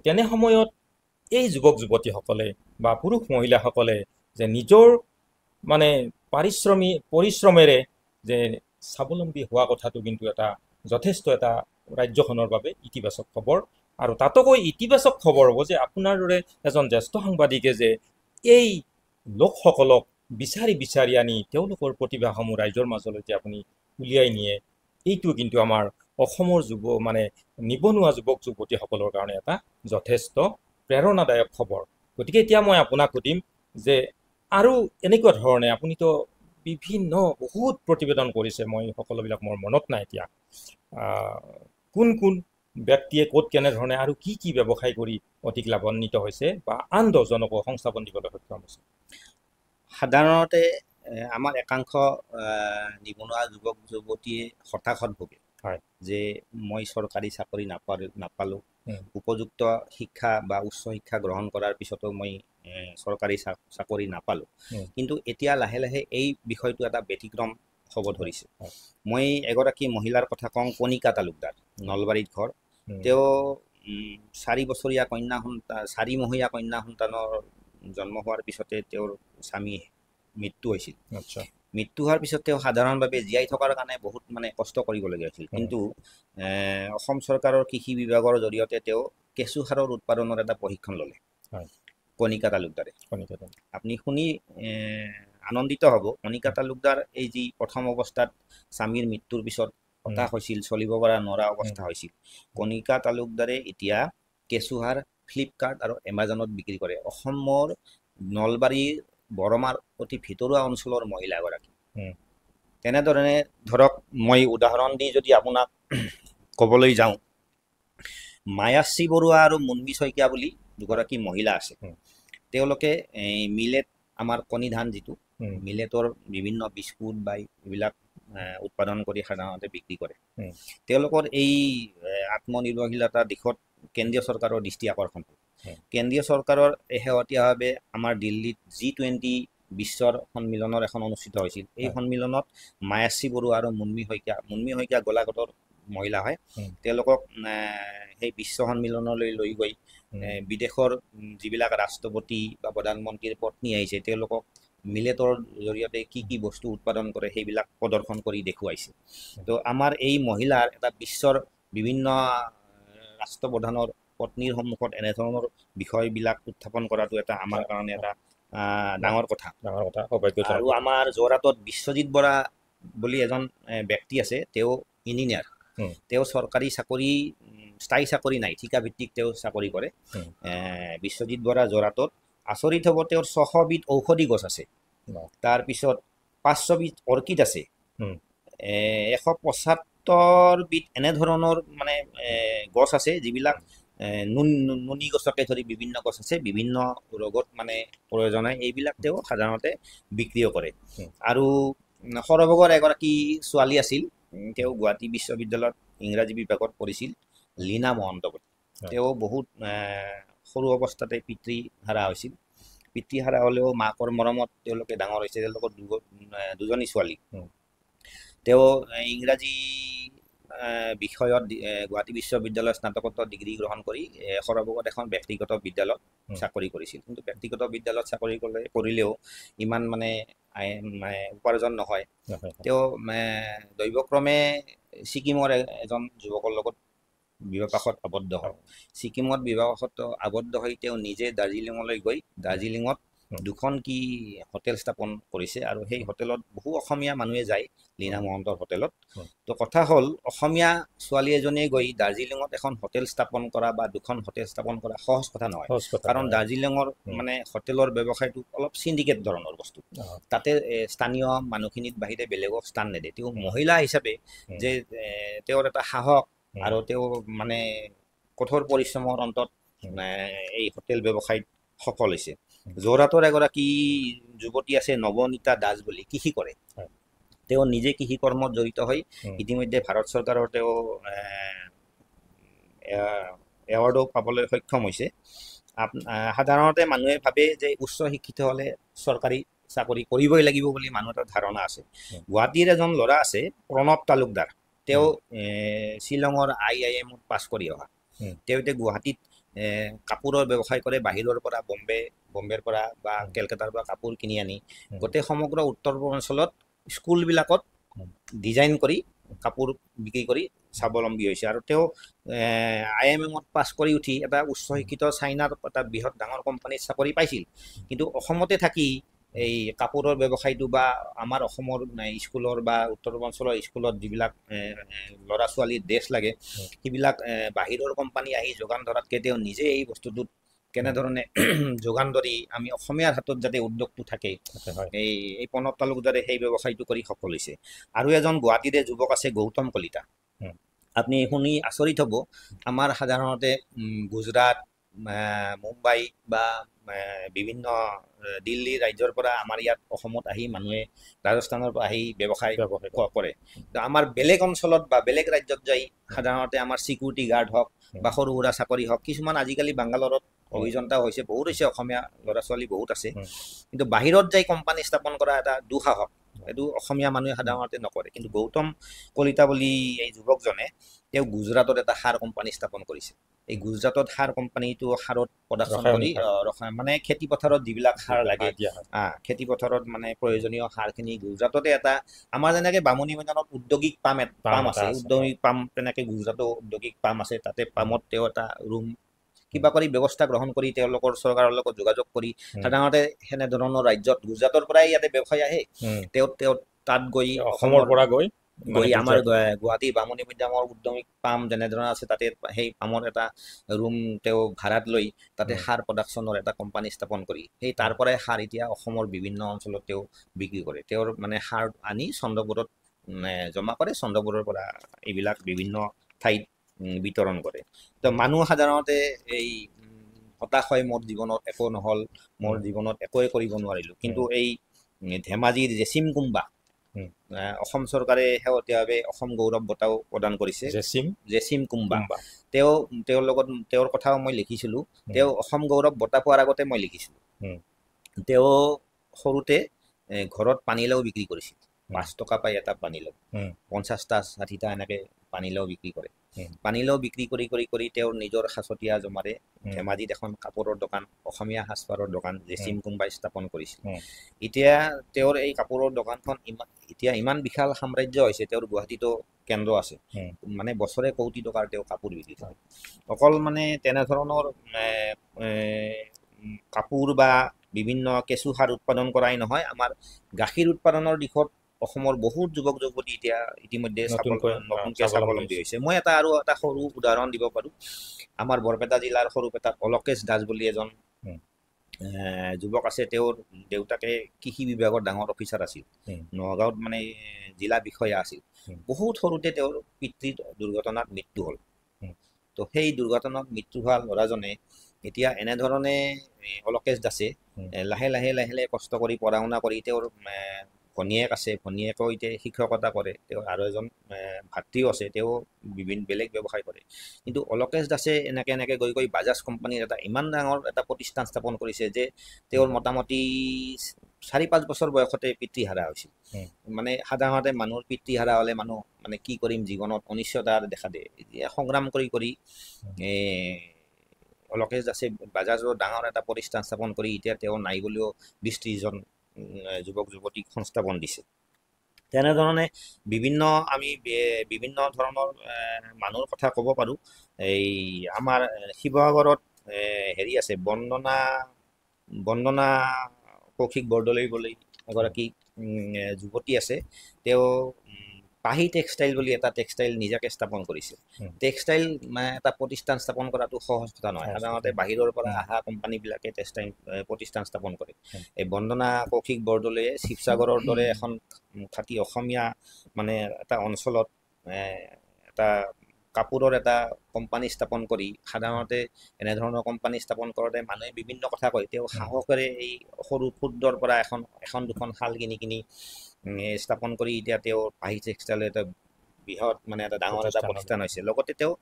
তেনে সময়ত এই যুৱক যুৱতীসকলে বা পুৰুষ মহিলাসকলে যে নিজৰ মানে পৰিশ্ৰমেৰে যে স্বাৱলম্বী হোৱা কথাটো কিন্তু এটা যথেষ্ট এটা ৰাজ্যখনৰ বাবে ইতিবাচক খবৰ। আৰু তাতোকৈ ইতিবাচক খবৰ হ'ব যে আপোনাৰ দৰে এজন জ্যেষ্ঠ সাংবাদিকে যে এই লোকসকলক বিচাৰি আনি তেওঁলোকৰ প্ৰতিভাসমূহ ৰাইজৰ মাজলৈ আপুনি উলিয়াই নিয়ে, এইটো কিন্তু আমাৰ অসমৰ নিবনুৱা যুৱক যুৱতীসকলৰ কাৰণে এটা যথেষ্ট প্ৰেৰণাদায়ক খবৰ। গতিকে এতিয়া মই আপোনাক সুধিম যে আৰু এনেকুৱা ধৰণে আপুনিতো বিভিন্ন বহুত প্ৰতিবেদন কৰিছে, মই সকলোবিলাক মোৰ মনত নাই এতিয়া, কোন ব্যক্তিয়ে ক'ত কেনেধৰণে আৰু কি ব্যৱসায় কৰি অধিক লাভান্বিত হৈছে বা আন 10জনকো সংস্থাপন দিবলৈ সক্ষম হৈছে? সাধাৰণতে আমাৰ একাংশ নিবনুৱা যুৱক যুৱতীয়ে হতাশত ভোগে যে মই চৰকাৰী চাকৰি নাপালোঁ, উপযুক্ত শিক্ষা বা উচ্চ শিক্ষা গ্ৰহণ কৰাৰ পিছতো মই চৰকাৰী চাকৰি নাপালোঁ। কিন্তু এতিয়া লাহে লাহে এই বিষয়টো এটা ব্যতিক্ৰম হ'ব ধৰিছে। মই এগৰাকী মহিলাৰ কথা কওঁ, কণিকা তালুকদাৰ, নলবাৰীত ঘৰ। তেওঁ 4 মহীয়া কন্যা সন্তানৰ জন্ম হোৱাৰ পিছতে তেওঁৰ স্বামী মৃত্যু হৈছিল। মৃত্যু হোৱাৰ পিছত তেওঁ সাধাৰণভাৱে জীয়াই থকাৰ কাৰণে বহুত কষ্ট কৰিবলগীয়া হৈছিল। কিন্তু অসম চৰকাৰৰ কৃষি বিভাগৰ জৰিয়তে তেওঁ কেঁচু সাৰৰ উৎপাদনৰ এটা প্ৰশিক্ষণ ল'লে। কণিকা তালুকদাৰে। কণিকা তালুকদাৰ। আপুনি শুনি আনন্দিত হ'ব, কণিকা তালুকদাৰ এই যি প্ৰথম অৱস্থাত স্বামীৰ মৃত্যুৰ পিছত হতাশ হৈছিল, চলিব পৰা নোৱাৰা অৱস্থা হৈছিল, কণিকা তালুকদাৰে এতিয়া কেঁচুসাৰ ফ্লিপকাৰ্ট আৰু এমাজনত বিক্ৰী কৰে। অসমৰ নলবাৰীৰ বৰমাৰ অতি ভিতৰুৱা অঞ্চলৰ মহিলা এগৰাকী। তেনেধৰণে ধৰক মই উদাহৰণ দি যদি আপোনাক ক'বলৈ যাওঁ, মায়াশ্ৰী বৰুৱা আৰু মুন্মী শইকীয়া বুলি দুগৰাকী মহিলা আছে। তেওঁলোকে মিলেট, আমাৰ কণী ধান যিটো মিলেটৰ বিভিন্ন বিস্কুট বা এইবিলাক উৎপাদন কৰি সাধাৰণতে বিক্ৰী কৰে। তেওঁলোকৰ এই আত্মনিৰ্ভৰশীলতা দিশত কেন্দ্ৰীয় চৰকাৰৰ দৃষ্টি আকৰ্ষণ কৰে। কেন্দ্ৰীয় চৰকাৰৰ শেহতীয়াভাৱে আমাৰ দিল্লীত G20 বিশ্বৰ সন্মিলনৰ এখন অনুষ্ঠিত হৈছিল। এই সন্মিলনত মায়াশ্ৰী বৰুৱা আৰু মুন্মী শইকীয়া গোলাঘাটৰ মহিলা হয়। তেওঁলোকক সেই বিশ্ব সন্মিলনলৈ লৈ গৈ বিদেশৰ যিবিলাক ৰাষ্ট্ৰপতি বা প্ৰধানমন্ত্ৰীৰ পত্নী আহিছে, তেওঁলোকক মিলেটৰ জৰিয়তে কি কি বস্তু উৎপাদন কৰে সেইবিলাক প্ৰদৰ্শন কৰি দেখুৱাইছে। তো আমাৰ এই মহিলাৰ এটা বিশ্বৰ বিভিন্ন ৰাষ্ট্ৰপ্ৰধানৰ পত্নীৰ সন্মুখত এনেধৰণৰ বিষয়বিলাক উত্থাপন কৰাটো এটা আমাৰ কাৰণে এটা ডাঙৰ কথা। আৰু আমাৰ যোৰহাটত বিশ্বজিৎ বৰা বুলি এজন ব্যক্তি আছে, তেওঁ ইঞ্জিনিয়াৰ। তেওঁ চৰকাৰী চাকৰি, স্থায়ী চাকৰি নাই, ঠিকাভিত্তিক তেওঁ চাকৰি কৰে। বিশ্বজিৎ বৰা যোৰহাটত। আচৰিত হ'ব, তেওঁৰ 600 বিধ ঔষধি গছ আছে, তাৰপিছত 500 বিধ অৰ্কিড আছে, 175 বিধ এনেধৰণৰ মানে গছ আছে যিবিলাক নুনি গছকে ধৰি বিভিন্ন গছ আছে, বিভিন্ন ৰোগত মানে প্ৰয়োজন হয়, এইবিলাক তেওঁ সাধাৰণতে বিক্ৰীও কৰে। আৰু সৰভোগৰ এগৰাকী ছোৱালী আছিল, তেওঁ গুৱাহাটী বিশ্ববিদ্যালয়ত ইংৰাজী বিভাগত পঢ়িছিল, লীনা মহন্ত বুলি। তেওঁ বহুত সৰু অৱস্থাতে পিতৃহাৰা হৈছিল। পিতৃহাৰা হ'লেও মাকৰ মৰমত তেওঁলোকে ডাঙৰ হৈছে। তেওঁলোকৰ দুজনী ছোৱালী। তেওঁ ইংৰাজী বিষয়ত গুৱাহাটী বিশ্ববিদ্যালয়ত স্নাতকোত্তৰ ডিগ্ৰী গ্ৰহণ কৰি সৰভোগত এখন ব্যক্তিগত বিদ্যালয়ত চাকৰি কৰিছিল। কিন্তু ব্যক্তিগত বিদ্যালয়ত চাকৰি কৰিলেও ইমান মানে উপাৰ্জন নহয়। তেওঁ দৈৱক্ৰমে ছিকিমৰ এজন যুৱকৰ লগত বিবাহপাশত আবদ্ধ হয়। ছিকিমত বিবাহপাশত আবদ্ধ হৈ তেওঁ নিজে দাৰ্জিলিঙলৈ গৈ দাৰ্জিলিঙত দুখন কি হোটেল স্থাপন কৰিছে, আৰু সেই হোটেলত বহু অসমীয়া মানুহে যায়, লীনা মহন্তৰ হোটেলত। তো কথা হ'ল, অসমীয়া ছোৱালী এজনীয়ে গৈ দাৰ্জিলিঙত এখন হোটেল স্থাপন কৰা বা দুখন হোটেল স্থাপন কৰা সহজ কথা নহয়। কাৰণ দাৰ্জিলিঙৰ মানে হোটেলৰ ব্যৱসায়টো অলপ চিণ্ডিকেট ধৰণৰ বস্তু। তাতে স্থানীয় মানুহখিনিত বাহিৰে বেলেগক স্থান নেদে। তেওঁ মহিলা হিচাপে যে তেওঁৰ এটা সাহস আৰু তেওঁ মানে কঠোৰ পৰিশ্ৰমৰ অন্তত এই হোটেল ব্যৱসায়ত সফল হৈছে। যোৰহাটৰ এগৰাকী যুৱতী আছে নৱনীতা দাস বুলি, কৃষি কৰে। তেওঁ নিজে কৃষি কৰ্মত জড়িত হৈ ইতিমধ্যে ভাৰত চৰকাৰৰ তেওঁ এৱাৰ্ডো পাবলৈ সক্ষম হৈছে। সাধাৰণতে মানুহে ভাবে যে উচ্চ শিক্ষিত হ'লে চৰকাৰী চাকৰি কৰিবই লাগিব বুলি মানুহৰ এটা ধাৰণা আছে। গুৱাহাটীৰ এজন ল'ৰা আছে প্ৰণৱ তালুকদাৰ, তেওঁ শ্বিলঙৰ IIM-ত পাছ কৰি অহা। তেওঁ এতিয়া গুৱাহাটীত কাপোৰৰ ব্যৱসায় কৰে। বাহিৰৰ পৰা বম্বেৰ পৰা বা কেলকাতাৰ পৰা কাপোৰ কিনি আনি গোটেই সমগ্ৰ উত্তৰ পূৰ্বাঞ্চলত স্কুলবিলাকত ডিজাইন কৰি কাপোৰ বিক্ৰী কৰি স্বাৱলম্বী হৈছে। আৰু তেওঁ IIM-ত পাছ কৰি উঠি এটা উচ্চ শিক্ষিত চাইনাৰ এটা বৃহৎ ডাঙৰ কোম্পানীত চাকৰি পাইছিল, কিন্তু অসমতে থাকি এই কাপোৰৰ ব্যৱসায়টো বা আমাৰ অসমৰ স্কুলৰ বা উত্তৰ পূৰ্বাঞ্চলৰ স্কুলত যিবিলাক ল'ৰা ছোৱালীৰ ড্ৰেছ লাগে, সেইবিলাক বাহিৰৰ কোম্পানী আহি যোগান ধৰাতকৈ তেওঁ নিজে এই বস্তুটোত কেনেধৰণে যোগান ধৰি আমি অসমীয়াৰ হাতত যাতে উদ্যোগটো থাকে, এই প্ৰণৱ তালুকদাৰে সেই ব্যৱসায়টো কৰি সফল হৈছে। আৰু এজন গুৱাহাটীৰে যুৱক আছে গৌতম কলিতা। আপুনি শুনি আচৰিত হ'ব, আমাৰ সাধাৰণতে গুজৰাট, মুম্বাই বা বিভিন্ন দিল্লী ৰাজ্যৰ পৰা আমাৰ ইয়াত অসমত আহি মানুহে, ৰাজস্থানৰ পৰা আহি ব্যৱসায় কৰে। আমাৰ বেলেগ অঞ্চলত বা বেলেগ ৰাজ্যত যাই সাধাৰণতে আমাৰ চিকিউৰিটি গাৰ্ড হওক বা সৰু সুৰা চাকৰি হওক, কিছুমান আজিকালি বাংগালোৰত অভিযন্তা হৈছে, বহুত হৈছে, অসমীয়া ল'ৰা ছোৱালী বহুত আছে। কিন্তু বাহিৰত যাই কোম্পানী স্থাপন কৰা এটা দুঃসাহস, এইটো অসমীয়া মানুহে সাধাৰণতে নকৰে। কিন্তু গৌতম কলিতা বুলি এই যুৱকজনে তেওঁ গুজৰাটত এটা সাৰ কোম্পানী স্থাপন কৰিছে। এই গুজৰাটত সাৰ কোম্পানীটো সাৰত প্ৰডাকশ্যন কৰি মানে খেতি পথাৰত যিবিলাক সাৰ লাগে, খেতি পথাৰত মানে প্ৰয়োজনীয় সাৰখিনি গুজৰাটতে এটা, আমাৰ যেনেকৈ বামুণী মৈদানত উদ্যোগিক পাম আছে, উদ্যোগিক পাম তেনেকৈ গুজৰাটতো উদ্যোগিক পাম আছে। তাতে পামত তেওঁ এটা ৰুম কিবা কৰি ব্যৱস্থা গ্ৰহণ কৰি তেওঁলোকৰ চৰকাৰৰ লগত যোগাযোগ কৰি সাধাৰণতে সেনেধৰণৰ ৰাজ্যত গুজৰাটৰ পৰাই ইয়াতে ব্যৱসায় আহে তেওঁ তাত গৈ অসমৰ পৰা গৈ আমাৰ গুৱাহাটী বামুণী মৈদামৰ উদ্যমিক পাম যেনেধৰণৰ আছে তাতে সেই পামৰ এটা ৰুম তেওঁ ভাড়াত লৈ তাতে সাৰ প্ৰডাকশ্যনৰ এটা কোম্পানী স্থাপন কৰি সেই তাৰ পৰাই সাৰ এতিয়া অসমৰ বিভিন্ন অঞ্চলত তেওঁ বিক্ৰী কৰে তেওঁৰ মানে সাৰ আনি চন্দ্ৰপুৰত জমা কৰে চন্দ্ৰপুৰৰ পৰা এইবিলাক বিভিন্ন ঠাইত বিতৰণ কৰে তো মানুহ সাধাৰণতে এই হতাশ হয় মোৰ জীৱনত একো নহ'ল মোৰ জীৱনত একোৱে কৰিব নোৱাৰিলোঁ কিন্তু এই ধেমাজিৰ জেচিম কুম্বা অসম চৰকাৰে শেহতীয়াভাৱে অসম গৌৰৱ বঁটাও প্ৰদান কৰিছে জেচিম কুম্বা তেওঁৰ লগত তেওঁৰ কথাও মই লিখিছিলোঁ তেওঁ অসম গৌৰৱ বঁটা পোৱাৰ আগতে মই লিখিছিলোঁ তেওঁ সৰুতে ঘৰত পানীলাও বিক্ৰী কৰিছিল 5 টকা পাই এটা পানীলাও 50টা 60টা এনেকৈ পানীলাও বিক্ৰী কৰে পানীলাও বিক্ৰী কৰি কৰি কৰি তেওঁৰ নিজৰ সাঁচতীয়া জমাৰে ধেমাজিত এখন কাপোৰৰ দোকান অসমীয়া সাজপাৰৰ দোকান জেচিম কুম্বাই স্থাপন কৰিছিল এতিয়া তেওঁৰ এই কাপোৰৰ দোকানখন এতিয়া ইমান বিশাল সাম্ৰাজ্য হৈছে তেওঁৰ গুৱাহাটীতো কেন্দ্ৰ আছে মানে বছৰে কোটি টকাৰ তেওঁ কাপোৰ বিক্ৰী কৰে অকল মানে তেনেধৰণৰ কাপোৰ বা বিভিন্ন কেঁচু সাৰ উৎপাদন কৰাই নহয় আমাৰ গাখীৰ উৎপাদনৰ দিশত অসমৰ বহুত যুৱক যুৱতী এতিয়া ইতিমধ্যে নতুনকৈ স্বাৱলম্বী হৈছে মই এটা সৰু উদাহৰণ দিব পাৰোঁ আমাৰ বৰপেটা জিলাৰ সৰুপেটাত অলকেশ দাস বুলি এজন যুৱক আছে তেওঁৰ দেউতাকে কৃষি বিভাগৰ ডাঙৰ অফিচাৰ আছিল নগাঁৱত মানে জিলা বিষয়া আছিল বহুত সৰুতে তেওঁৰ পিতৃৰ দুৰ্ঘটনাত মৃত্যু হ'ল তো সেই দুৰ্ঘটনাত মৃত্যু হোৱা ল'ৰাজনে এতিয়া এনেধৰণে অলকেশ দাসে লাহে লাহে লাহে লাহে কষ্ট কৰি পঢ়া শুনা কৰি তেওঁৰ ভনীয়েক আছে ভনীয়েকেও এতিয়া শিক্ষকতা কৰে তেওঁ আৰু এজন ভাতৃও আছে তেওঁ বিভিন্ন বেলেগ ব্যৱসায় কৰে কিন্তু অলকেশ দাসে এনেকৈ গৈ গৈ বাজাজ কোম্পানীৰ এটা ইমান ডাঙৰ এটা প্ৰতিষ্ঠান স্থাপন কৰিছে যে তেওঁৰ মোটামুটি 4-5 বছৰ বয়সতে পিতৃহাৰা হৈছিল মানে সাধাৰণতে মানুহৰ পিতৃহাৰা হ'লে মানুহ মানে কি কৰিম জীৱনত অনিশ্চয়তা দেখা দিয়ে এতিয়া সংগ্ৰাম কৰি কৰি অলকেশ দাসে বাজাজৰ ডাঙৰ এটা প্ৰতিষ্ঠান স্থাপন কৰি এতিয়া তেওঁ নাই বুলিও 20-30জন যুৱক যুৱতীক সংস্থাপন দিছে তেনেধৰণে আমি বিভিন্ন ধৰণৰ মানুহৰ কথা ক'ব পাৰোঁ এই আমাৰ শিৱসাগৰত হেৰি আছে বন্দনা কৌশিক বৰদলৈ বুলি এগৰাকী যুৱতী আছে তেওঁ পাহি টেক্সটাইল বুলি এটা টেক্সটাইল নিজাকে স্থাপন কৰিছে টেক্সটাইল মানে এটা প্ৰতিষ্ঠান স্থাপন কৰাটো সহজ কথা নহয় সাধাৰণতে বাহিৰৰ পৰা অহা কোম্পানীবিলাকে টেক্সটাইল প্ৰতিষ্ঠান স্থাপন কৰে এই বন্দনা কৌশিক বৰদলৈয়ে শিৱসাগৰৰ দৰে এখন খাটি অসমীয়া মানে এটা অঞ্চলত এটা কাপোৰৰ এটা কোম্পানী স্থাপন কৰি সাধাৰণতে এনেধৰণৰ কোম্পানী স্থাপন কৰোঁতে মানুহে বিভিন্ন কথা কয় তেওঁ সাহসেৰে এই সৰু ক্ষুদ্ৰৰ পৰা এখন দুখন শাল কিনি স্থাপন কৰি এতিয়া তেওঁ পাহি টেক্সটাইল এটা বৃহৎ মানে এটা ডাঙৰ এটা প্ৰতিষ্ঠান হৈছে লগতে তেওঁ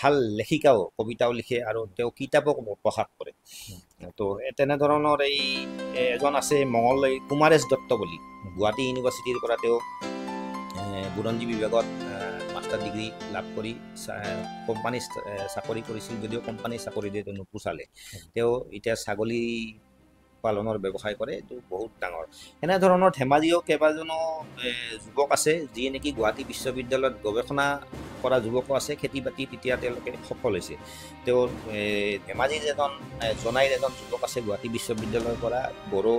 ভাল লেখিকাও কবিতাও লিখে আৰু তেওঁ কিতাপো প্ৰকাশ কৰে তো তেনেধৰণৰ এই এজন আছে কুমাৰেশ দত্ত বুলি গুৱাহাটী ইউনিভাৰ্চিটিৰ পৰা তেওঁ বুৰঞ্জী বিভাগত মাষ্টাৰ ডিগ্ৰী লাভ কৰি কোম্পানী চাকৰি কৰিছিল যদিও কোম্পানী চাকৰিতে তেওঁ নোপোচালে তেওঁ এতিয়া ছাগলী পালনৰ ব্যৱসায় কৰে এইটো বহুত ডাঙৰ এনেধৰণৰ ধেমাজিও কেইবাজনো যুৱক আছে যিয়ে নেকি গুৱাহাটী বিশ্ববিদ্যালয়ত গৱেষণা কৰা যুৱকো আছে খেতি বাতিত এতিয়া তেওঁলোকে সফল হৈছে তেওঁৰ ধেমাজিৰ জনাইৰ এজন যুৱক আছে গুৱাহাটী বিশ্ববিদ্যালয়ৰ পৰা বড়ো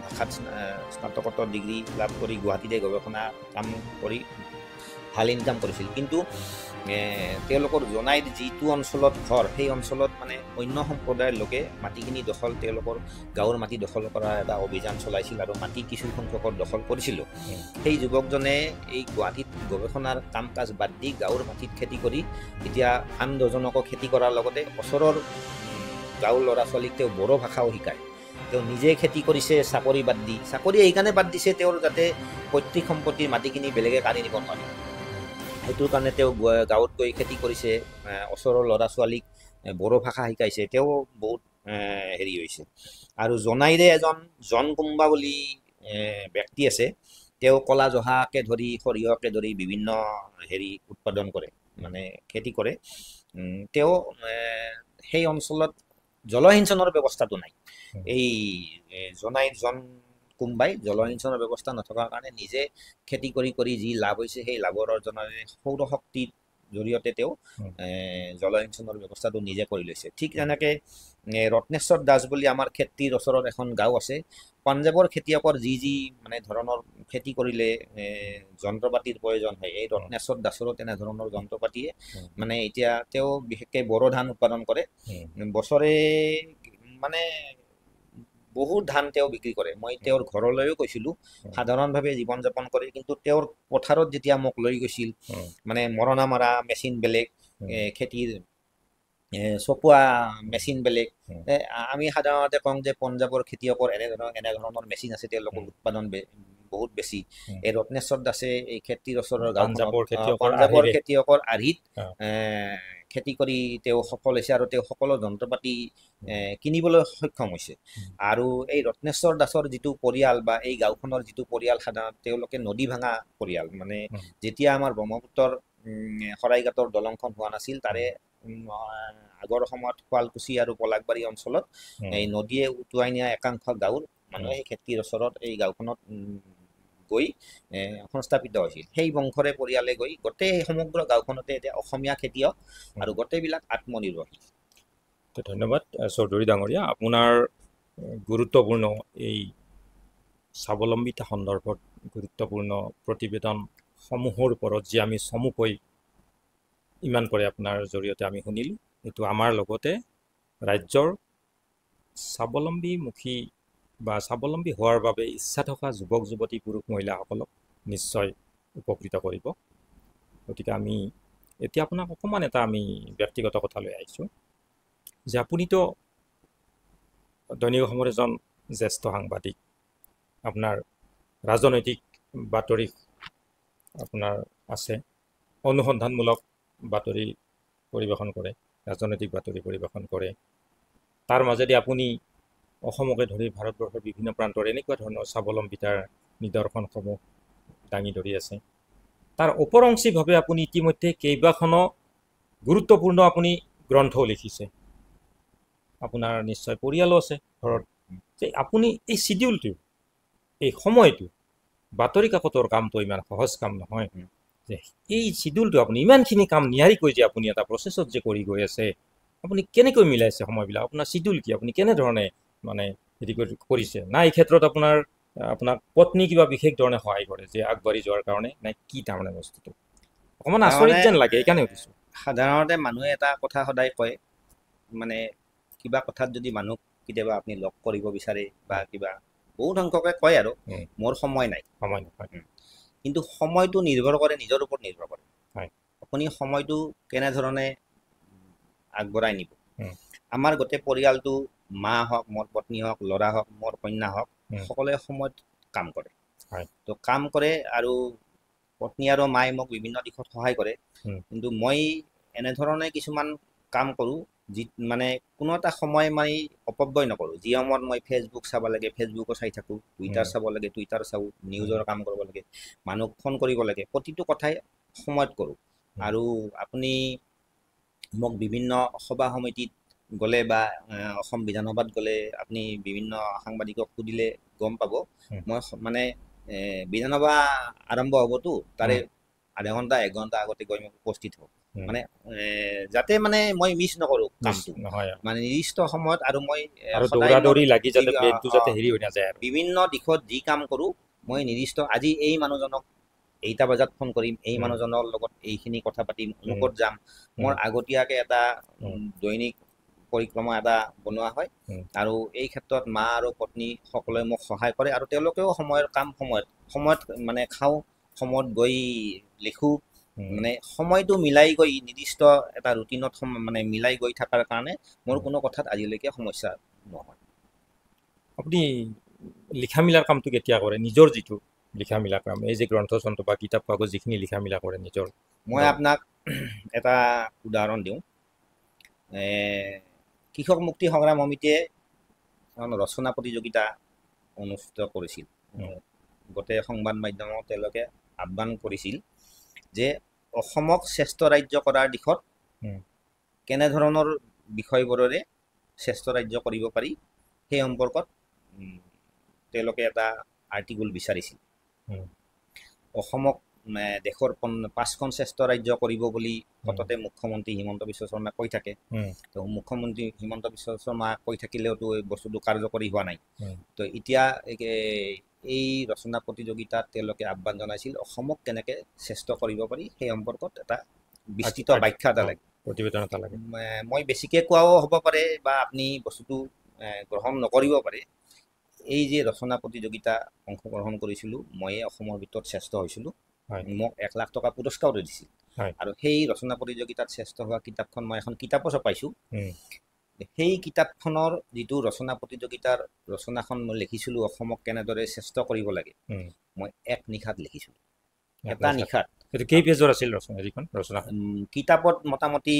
ভাষাত স্নাতকোত্তৰ ডিগ্ৰী লাভ কৰি গুৱাহাটীতে গৱেষণা কাম কৰি ভাল ইনকাম কৰিছিল কিন্তু তেওঁলোকৰ জনাইৰ যিটো অঞ্চলত ঘৰ সেই অঞ্চলত মানে অন্য সম্প্ৰদায়ৰ লোকে মাটিখিনি দখল তেওঁলোকৰ গাঁৱৰ মাটি দখল কৰাৰ এটা অভিযান চলাইছিল আৰু মাটি কিছু সংখ্যকৰ দখল কৰিছিলোঁ সেই যুৱকজনে এই গুৱাহাটীত গৱেষণাৰ কাম কাজ বাদ দি গাঁৱৰ মাটিত খেতি কৰি এতিয়া আন দুজনকো খেতি কৰাৰ লগতে ওচৰৰ গাঁৱৰ ল'ৰা ছোৱালীক তেওঁ বড়ো ভাষাও শিকায় তেওঁ নিজে খেতি কৰিছে চাকৰি বাদ দি চাকৰি এইকাৰণে বাদ দিছে তেওঁৰ যাতে পৈতৃক সম্পত্তিৰ মাটিখিনি বেলেগে কাঢ়ি নিব নোৱাৰে সেইটোৰ কাৰণে তেওঁ গাঁৱত গৈ খেতি কৰিছে ওচৰৰ ল'ৰা ছোৱালীক বড়ো ভাষা শিকাইছে তেওঁ বহুত হেৰি হৈছে আৰু জনাইৰে এজন জন কুম্বা বুলি ব্যক্তি আছে তেওঁ কলা জহাকে ধৰি সৰিয়হকে ধৰি বিভিন্ন হেৰি উৎপাদন কৰে মানে খেতি কৰে তেওঁ সেই অঞ্চলত জলসিঞ্চনৰ ব্যৱস্থাটো নাই এই জনাইৰ জন কুম্বাই জলসিঞ্চনৰ ব্যৱস্থা নথকাৰ কাৰণে নিজে খেতি কৰি যি লাভ হৈছে সেই লাভৰ অৰ্জনেৰে সৌৰশক্তিত জৰিয়তে তেওঁ উম, জলসিঞ্চনৰ ব্যৱস্থাটো নিজে কৰি লৈছে। ঠিক তেনেকৈ ৰত্নেশ্বৰ দাস বুলি আমাৰ খেতিৰ ওচৰত এখন গাঁও আছে। পাঞ্জাৱৰ খেতিয়কৰ যি মানে ধৰণৰ খেতি কৰিলে যন্ত্ৰ পাতিৰ প্ৰয়োজন হয়, এই ৰত্নেশ্বৰ দাসৰো তেনেধৰণৰ যন্ত্ৰ পাতিয়ে মানে এতিয়া তেওঁ বিশেষকৈ বড়ো ধান উৎপাদন কৰে। বছৰে মানে বহুত ধান তেওঁ বিক্ৰী কৰে। মই তেওঁৰ ঘৰলৈও গৈছিলোঁ, সাধাৰণভাৱে জীৱন যাপন কৰে, কিন্তু তেওঁৰ পথাৰত যেতিয়া মোক লৈ গৈছিল, মানে মৰণা মৰা মেচিন বেলেগ, খেতিৰ চপোৱা মেচিন বেলেগ। আমি সাধাৰণতে কওঁ যে পঞ্জাৱৰ খেতিয়কৰ এনেধৰণৰ মেচিন আছে, তেওঁলোকৰ উৎপাদন বহুত বেছি। এই ৰত্নেশ্বৰ দাসে এই খেতিৰ ওচৰৰ গাঁওখনত পঞ্জাৱৰ খেতিয়কৰ আৰ্হিত খেতি কৰি তেওঁ সফল হৈছে আৰু তেওঁ সকলো যন্ত্ৰ পাতি কিনিবলৈ সক্ষম হৈছে। আৰু এই ৰত্নেশ্বৰ দাসৰ যিটো পৰিয়াল বা এই গাঁওখনৰ যিটো পৰিয়াল, সাধাৰণতে তেওঁলোকে নদী ভাঙা পৰিয়াল। মানে যেতিয়া আমাৰ ব্ৰহ্মপুত্ৰৰ শৰাইঘাটৰ দলংখন হোৱা নাছিল, তাৰে আগৰ সময়ত শুৱালকুছি আৰু পলাশবাৰী অঞ্চলত এই নদীয়ে উটুৱাই নিয়া একাংশ গাঁৱৰ মানুহে সেই খেতিৰ ওচৰত এই গাঁওখনত গৈ সংস্থাপিত হৈছিল। সেই বংশৰে পৰিয়ালে গৈ গোটেই সমগ্ৰ গাঁওখনতে এতিয়া অসমীয়া খেতিয়ক আৰু গোটেইবিলাক আত্মনিৰ্ভৰশীল। ধন্যবাদ চৌধুৰী ডাঙৰীয়া, আপোনাৰ গুৰুত্বপূৰ্ণ এই স্বাৱলম্বিতা সন্দৰ্ভত গুৰুত্বপূৰ্ণ প্ৰতিবেদনসমূহৰ ওপৰত যি আমি চমুকৈ ইমান কৰে আপোনাৰ জৰিয়তে আমি শুনিলোঁ। এইটো আমাৰ লগতে ৰাজ্যৰ স্বাৱলম্বীমুখী বা স্বাৱলম্বী হোৱাৰ বাবে ইচ্ছা থকা যুৱক যুৱতী পুৰুষ মহিলাসকলক নিশ্চয় উপকৃত কৰিব। গতিকে আমি এতিয়া আপোনাক অকণমান এটা আমি ব্যক্তিগত কথা লৈ আহিছোঁ যে আপুনিতো দৈনিক অসমৰ এজন জ্যেষ্ঠ সাংবাদিক, আপোনাৰ ৰাজনৈতিক বাতৰি আপোনাৰ আছে, অনুসন্ধানমূলক বাতৰি পৰিৱেশন কৰে, ৰাজনৈতিক বাতৰি পৰিৱেশন কৰে। তাৰ মাজেদি আপুনি অসমকে ধৰি ভাৰতবৰ্ষৰ বিভিন্ন প্ৰান্তৰ এনেকুৱা ধৰণৰ স্বাৱলম্বিতাৰ নিদৰ্শনসমূহ দাঙি ধৰি আছে। তাৰ ওপৰঞ্চীভাৱে আপুনি ইতিমধ্যে কেইবাখনো গুৰুত্বপূৰ্ণ আপুনি গ্ৰন্থও লিখিছে, আপোনাৰ নিশ্চয় পৰিয়ালো আছে ঘৰত। যে আপুনি এই চিডিউলটো, এই সময়টো, বাতৰি কাকতৰ কামটো ইমান সহজ কাম নহয়, যে এই চিডিউলটো আপুনি ইমানখিনি কাম নিয়াৰিকৈ যে আপুনি এটা প্ৰচেছত যে কৰি গৈ আছে, আপুনি কেনেকৈ মিলাইছে সময়বিলাক? আপোনাৰ চিডিউল কি? আপুনি কেনেধৰণে মানে হেৰি কৰিছে? না এই ক্ষেত্ৰত আপোনাক পত্নী কিবা বিশেষ ধৰণে সহায় কৰে যে আগবাঢ়ি যোৱাৰ কাৰণে, নাই কি তাৰমানে বস্তুটো? অকণমান আচৰিত যেন লাগে, সেইকাৰণে সুধিছোঁ। সাধাৰণতে মানুহে এটা কথা সদায় কয়, মানে কিবা কথাত যদি মানুহ কেতিয়াবা আপুনি লগ কৰিব বিচাৰে বা কিবা, বহুত সংখ্যকে কয় আৰু মোৰ সময় নাই। কিন্তু সময়টো নিৰ্ভৰ কৰে নিজৰ ওপৰত নিৰ্ভৰ কৰে। আপুনি সময়টো কেনেধৰণে আগবঢ়াই নিব। আমাৰ গোটেই পৰিয়ালটো, মা হওক, মোৰ পত্নী হওক, ল'ৰা হওক, মোৰ কন্যা হওক, সকলোৱে সময়ত কাম কৰে। তো কাম কৰে আৰু পত্নী আৰু মায়ে মোক বিভিন্ন দিশত সহায় কৰে। কিন্তু মই এনেধৰণে কিছুমান কাম কৰোঁ যি মানে কোনো এটা সময় মই অপব্যয় নকৰোঁ। যি সময়ত মই ফেচবুক চাব লাগে ফেচবুকো চাই থাকোঁ, টুইটাৰ চাব লাগে টুইটাৰ চাওঁ, নিউজৰ কাম কৰিব লাগে, মানুহক ফোন কৰিব লাগে, প্ৰতিটো কথাই সময়ত কৰোঁ। আৰু আপুনি মোক বিভিন্ন সভা সমিতিত গ'লে বা অসম বিধানসভাত গ'লে আপুনি বিভিন্ন সাংবাদিকক সুধিলে গম পাব, মই মানে বিধানসভা আৰম্ভ হ'বতো তাৰে আধা ঘণ্টা 1 ঘণ্টা আগতে গৈ মই উপস্থিত হওঁ, মানে যাতে মানে মই মিছ নকৰোঁ কামটো, মানে নিৰ্দিষ্ট সময়ত। আৰু মই বিভিন্ন দিশত যি কাম কৰোঁ, মই নিৰ্দিষ্ট আজি এই মানুহজনক এইটা বজাত ফোন কৰিম, এই মানুহজনৰ লগত এইখিনি কথা পাতিম, অমুকত যাম, মোৰ আগতীয়াকৈ এটা দৈনিক পৰিক্ৰমা এটা বনোৱা হয়। আৰু এই ক্ষেত্ৰত মা আৰু পত্নী সকলোৱে মোক সহায় কৰে আৰু তেওঁলোকেও সময়ৰ কাম সময়ত মানে খাওঁ, সময়ত গৈ লিখোঁ, মানে সময়টো মিলাই গৈ নিৰ্দিষ্ট এটা ৰুটিনত মানে মিলাই গৈ থকাৰ কাৰণে মোৰ কোনো কথাত আজিলৈকে সমস্যা নহয়। আপুনি লিখা মেলাৰ কামটো কেতিয়া কৰে? নিজৰ যিটো লিখা মেলা কাম, এই যে গ্ৰন্থ চন্থ বা কিতাপ কাগজ যিখিনি লিখা মেলা কৰে নিজৰ, মই আপোনাক এটা উদাহৰণ দিওঁ। কৃষক মুক্তি সংগ্ৰাম সমিতিয়ে ৰচনা প্ৰতিযোগিতা অনুষ্ঠিত কৰিছিল। গোটেই সংবাদ মাধ্যমত তেওঁলোকে আহ্বান কৰিছিল যে অসমক শ্ৰেষ্ঠ ৰাজ্য কৰাৰ দিশত কেনেধৰণৰ বিষয়বোৰেৰে শ্ৰেষ্ঠ ৰাজ্য কৰিব পাৰি, সেই সম্পৰ্কত তেওঁলোকে এটা আৰ্টিকুল বিচাৰিছিল। অসমক দেশৰ 5খন শ্ৰেষ্ঠ ৰাজ্য কৰিব বুলি সততে মুখ্যমন্ত্ৰী হিমন্ত বিশ্ব শৰ্মাই কৈ থাকে। তো মুখ্যমন্ত্ৰী হিমন্ত বিশ্ব শৰ্মা কৈ থাকিলেওতো এই বস্তুটো কাৰ্যকৰী হোৱা নাই। তো এতিয়া এই ৰচনা প্ৰতিযোগিতাত তেওঁলোকে আহ্বান জনাইছিল অসমক কেনেকৈ শ্ৰেষ্ঠ কৰিব পাৰি সেই সম্পৰ্কত এটা বিস্তৃত ব্যাখ্যা এটা লাগে, প্ৰতিবেদন এটা লাগে। মই বেছিকৈ কোৱাও হ'ব পাৰে বা আপুনি বস্তুটো গ্ৰহণ নকৰিব পাৰে। এই যে ৰচনা প্ৰতিযোগিতা অংশগ্ৰহণ কৰিছিলোঁ, ময়ে অসমৰ ভিতৰত শ্ৰেষ্ঠ হৈছিলোঁ। মোক 1 লাখ টকা পুৰস্কাৰো দিছিল। আৰু সেই ৰচনা প্ৰতিযোগিতাত শ্ৰেষ্ঠ হোৱা কিতাপখন মই এখন কিতাপো ছপাইছোঁ। সেই কিতাপখনৰ যিটো ৰচনা প্ৰতিযোগিতাৰ ৰচনাখন মই লিখিছিলোঁ অসমক কেনেদৰে শ্ৰেষ্ঠ কৰিব লাগে, মই 1 নিশাত লিখিছিলোঁ। এটা নিশাত। কেই পেজৰ আছিল ৰচনা? কিতাপত মোটামুটি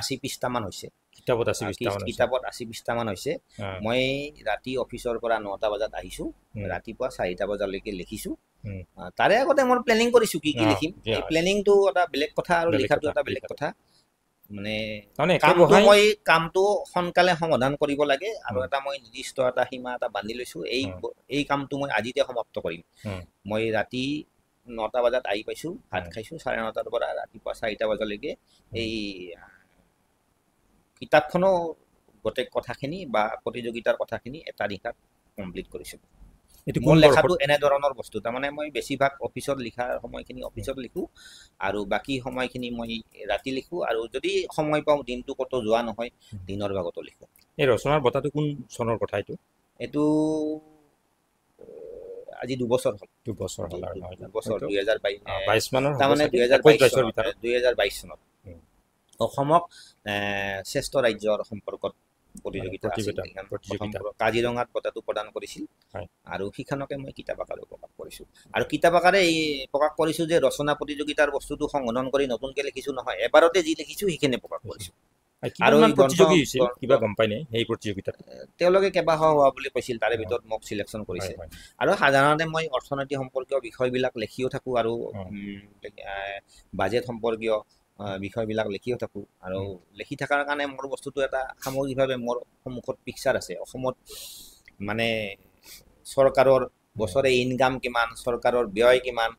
80 পৃষ্ঠামান হৈছে। কিতাপত 80 পৃষ্ঠামান হৈছে। মই ৰাতি অফিচৰ পৰা 9টা বজাত আহিছোঁ, ৰাতিপুৱা 4টা বজালৈকে লিখিছোঁ। তাৰে আগতে মই প্লেনিং কৰিছোঁ কি কি লিখিম। এই প্লেনিংটো এটা বেলেগ কথা আৰু লিখাটো এটা বেলেগ কথা। মানে কামটো সোনকালে সমাধান কৰিব লাগে আৰু এটা মই নিৰ্দিষ্ট এটা সীমা এটা বান্ধি লৈছোঁ। এই কামটো মই আজিতে সমাপ্ত কৰিম। মই ৰাতি 9টা বজাত আহি পাইছোঁ, ভাত খাইছোঁ, 9:30টাৰ পৰা ৰাতিপুৱা 4টা বজালৈকে এই কিতাপখনো গোটেই কথাখিনি বা প্ৰতিযোগিতাৰ কথাখিনি এটা নিশাত কমপ্লিট কৰিছোঁ। মোৰ লেখাটো এনেধৰণৰ বস্তু, তাৰমানে মই বেছিভাগ অফিচত লিখাৰ সময়খিনি অফিচত লিখোঁ আৰু বাকী সময়খিনি মই ৰাতি লিখোঁ, আৰু যদি সময় পাওঁ দিনটো ক'তো যোৱা নহয় দিনৰ ভাগতো লিখোঁ। এই ৰচনাৰ বঁটাটো কোন চনৰ কথা এইটো? এইটো আজি 2 বছৰ হ'ল। 2 বছৰ হ'ল আৰু 2 বছৰ 2022 মানৰ, তাৰমানে 2022 চনত অসমক শ্ৰেষ্ঠ ৰাজ্যৰ সম্পৰ্কত প্ৰতিযোগিতা কাজিৰঙাত বঁটাটো প্ৰদান কৰিছিল। আৰু সিখনকে মই কিতাপ আকাৰে প্ৰকাশ কৰিছোঁ। আৰু কিতাপ আকাৰে প্ৰকাশ কৰিছোঁ যে ৰচনা প্ৰতিযোগিতাৰ বস্তুটো সংশোধন কৰি নতুনকৈ লিখিছোঁ নহয়, এবাৰতে যি লিখিছোঁ সেইখিনি প্ৰকাশ কৰিছোঁ। আৰু কিবা গম পাই নে সেই প্ৰতিযোগিতাত? তেওঁলোকে কেইবাশ হোৱা বুলি কৈছিল, তাৰে ভিতৰত মোক চিলেকশ্যন কৰিছে। আৰু সাধাৰণতে মই অৰ্থনীতি সম্পৰ্কীয় বিষয়বিলাক লিখিও থাকোঁ আৰু বাজেট সম্পৰ্কীয় বিষয়বিলাক লিখিও থাকোঁ। আৰু লিখি থকাৰ কাৰণে মোৰ বস্তুটো এটা সামগ্ৰিকভাৱে মোৰ সন্মুখত পিকচাৰ আছে। অসমত মানে চৰকাৰৰ বছৰে ইনকাম কিমান, চৰকাৰৰ ব্যয় কিমান,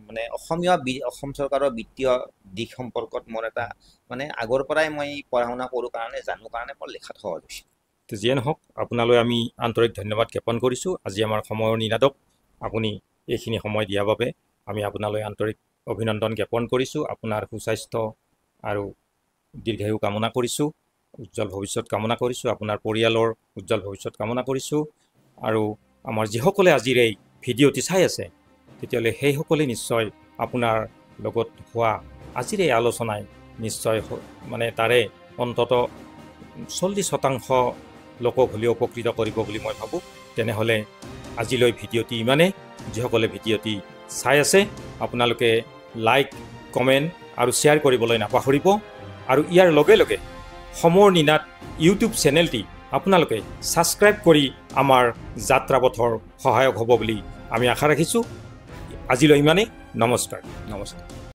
মানে অসম চৰকাৰৰ বিত্তীয় দিশ সম্পৰ্কত মোৰ এটা মানে আগৰ পৰাই মই পঢ়া শুনা কৰোঁ কাৰণে জানো কাৰণে মোৰ লিখাত সহজ হৈছে। যিয়ে নহওক, আপোনালৈ আমি আন্তৰিক ধন্যবাদ জ্ঞাপন কৰিছোঁ। আজি আমাৰ সময়ৰ নিনাদক আপুনি এইখিনি সময় দিয়াৰ বাবে আমি আপোনালৈ আন্তৰিক অভিনন্দন জ্ঞাপন কৰিছোঁ। আপোনাৰ সুস্বাস্থ্য আৰু দীৰ্ঘায়ু কামনা কৰিছোঁ, উজ্জ্বল ভৱিষ্যত কামনা কৰিছোঁ, আপোনাৰ পৰিয়ালৰ উজ্জ্বল ভৱিষ্যত কামনা কৰিছোঁ। আৰু আমাৰ যিসকলে আজিৰ এই ভিডিঅ'টি চাই আছে, তেতিয়াহ'লে সেইসকলে নিশ্চয় আপোনাৰ লগত হোৱা আজিৰ এই আলোচনাই নিশ্চয় মানে তাৰে অন্তত 40% লোকক হ'লেও উপকৃত কৰিব বুলি মই ভাবোঁ। তেনেহ'লে আজিলৈ ভিডিঅ'টি ইমানেই। যিসকলে ভিডিঅ'টি চাই আছে আপোনালোকে লাইক, কমেণ্ট আৰু শ্বেয়াৰ কৰিবলৈ নাপাহৰিব। আৰু ইয়াৰ লগে লগে সময়ৰ নিনাদ ইউটিউব চেনেলটি আপোনালোকে ছাবস্ক্ৰাইব কৰি আমাৰ যাত্ৰাপথৰ সহায়ক হ'ব বুলি আমি আশা ৰাখিছোঁ। আজিলৈ ইমানেই। নমস্কাৰ।